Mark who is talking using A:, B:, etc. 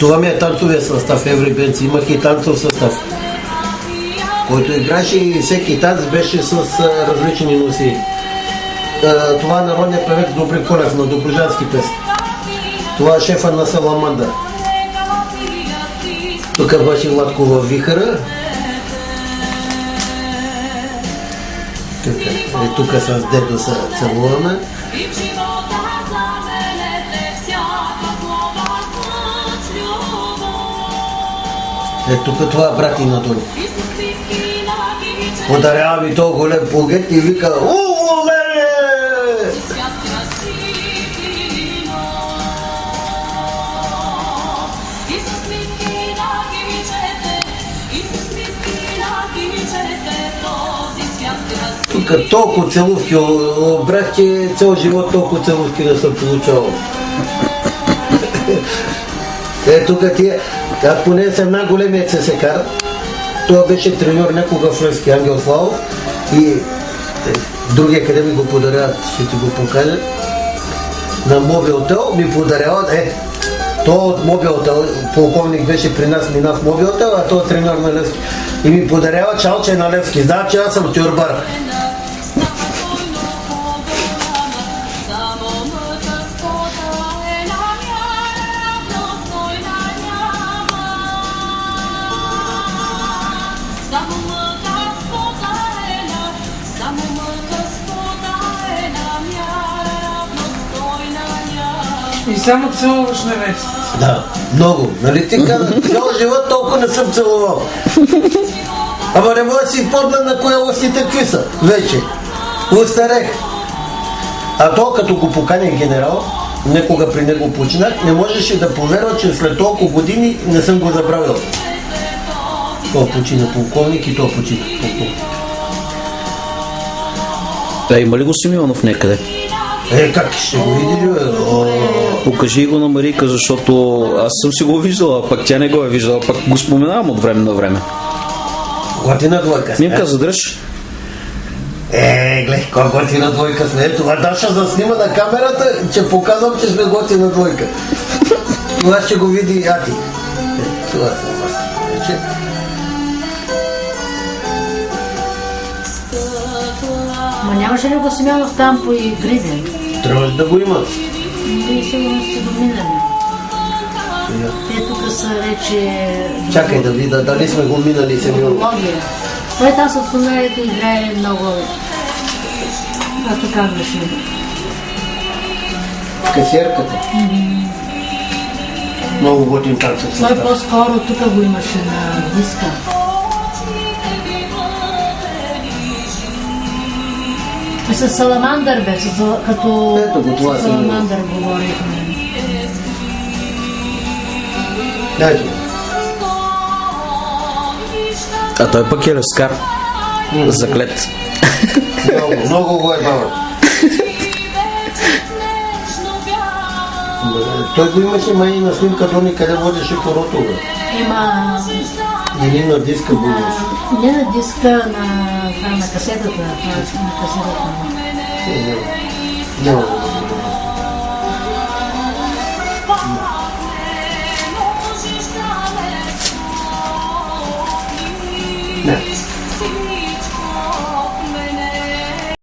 A: Това ми е танцовия състав, Every Bands. Имах и танцов състав, който играше и всеки танц беше с различни носи. Това е народният певец Добри Колев на добруджански песни. Това е шефа на Саламандър. Тук беше Владко във вихъра. Тук с дедо се целуваме. Тук това е брат и на Тони. Подарява ми този голем погет и вика: "Оле!" Тук толкова целувки обрах, че цял живот толкова целувки не съм получавал. Тук тия, поне съм най-големият ССК. Това беше треньор някога в Левски, Ангел Славов, и другия, къде ми го подаряват, ще ти го покажа, на Мобилтел ми подаряват, той от Мобилтел, полковник беше при нас, мина в Мобилтел, а той е треньор на Левски. И ми подарява чалче на Левски. Знам, че аз съм тюрбар.
B: И само целуваш невеста.
A: Да, много. Нали ти казах, цял живот толкова не съм целувал. Ама не мога да си подна на коя лъстите какви са. Вече. Устарех. А то като го поканя генерал, некога при него починах, не можеше да повярва, че след толкова години не съм го забравил. Той почина полковник и той почина полковник.
C: Има ли го Симеонов някъде?
A: Как ще го види?
C: Покажи го на Марийка, защото аз съм си го виждала, пък тя не го е виждала, пък го споменавам от време на време.
A: Готина двойка сме.
C: Мимка, задръж.
A: Гледай, кой готина двойка сме. Това Даша заснима на камерата, че показвам, че сме готина двойка. Това ще го види Ати. Това съм аз.
D: Ма нямаше ли го Симеонов там по Гриден?
A: Трябваше да го има.
D: Вие сигурно сте го минали. Те тук са вече...
A: Чакай да видя, дали сме го минали Симеонов.
D: Той там с отсумерите играе много... Както казваше.
A: Касиерката. Много готин танцов състав.
D: Той по-скоро тук го имаше на диска. С Саламандър бе, като
A: с
D: Саламандър говорихме.
A: Ето.
C: А той пък е лескар. Заклет.
A: Много го е бавен. Той го имаше май на снимка Дони, къде водеше хорото. Или на диска го имаше?
D: Не на диска, на касетата.
A: Няма.